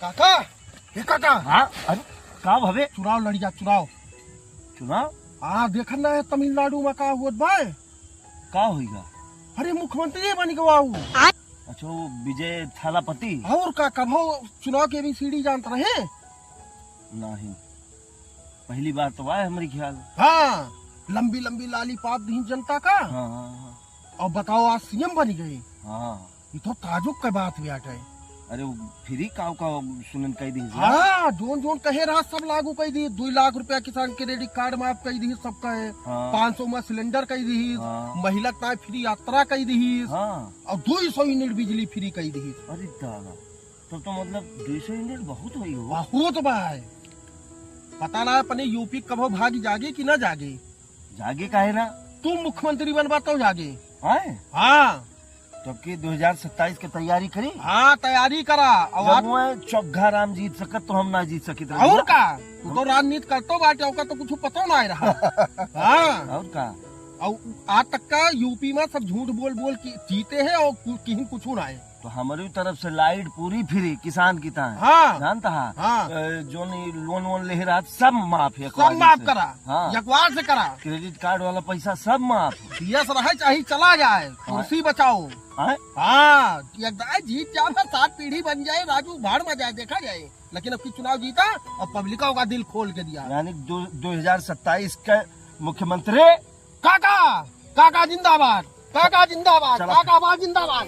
काका, हे काका, हाँ अरे का भवे चुनाव लड़ी जा चुनाव। चुनाव हाँ देखना है तमिलनाडु में का हुआ बाय। का होगा? अरे मुख्यमंत्री बन गवाऊ। अच्छा वो विजय थालापति। और का कभो चुनाव के भी सीढ़ी जानते रहे? नहीं पहली बार तो आए हमारी ख्याल। हाँ लंबी लंबी लाली पात दी जनता का। हाँ हाँ और बताओ आज सीएम बन गए। हाँ ये तो ताजुब का बात हुआ है। अरे वो फ्री काव का सुनन कह दी। हाँ जोन जोन कहे रहा सब लागू कर दी। 2 लाख रुपया किसान क्रेडिट कार्ड माफ कर दी सब कहे। हाँ। 500 में सिलेंडर कर दी। हाँ। महिला का फ्री यात्रा कर दी। हाँ। और 200 यूनिट बिजली फ्री कर दी। अरे दादा तो मतलब 200 यूनिट बहुत हुई हो। बहुत बाय। पता ना अपने यूपी कभो भागी जागे कि ना जागे। जागे का है ना तुम मुख्यमंत्री बनवा तो जागे। आए हाँ तो कि 2027 की तैयारी करी। हाँ तैयारी करा। जब मैं चौघा राम जीत सकत तो हम ना जीत सकी। और का तू तो राजनीति करतो बाटे ओका तो कुछ पता ना रहा। हाँ और का और आज तक का यूपी में सब झूठ बोल बोल के जीते हैं और कहीं कुछ ना है। तो हमारी तरफ से लाइट पूरी फ्री किसान की ता है। हाँ जानता है। हाँ जो नहीं लोन वोन ले रहा सब माफ है। सब माफ करा। हाँ। यकवार से करा। क्रेडिट कार्ड वाला पैसा सब माफ। पीएस रहे चाहे चला जाए कुर्सी बचाओ। हाँ? हाँ एकदम जीत जाए 7 पीढ़ी बन जाए राजू भाड़ में जाए देखा जाए। लेकिन अब की चुनाव जीता और पब्लिकों का दिल खोल के दिया। यानी 2027 के मुख्यमंत्री काका काका जिंदाबाद। काका जिंदाबाद। चला। काका जिंदाबाद।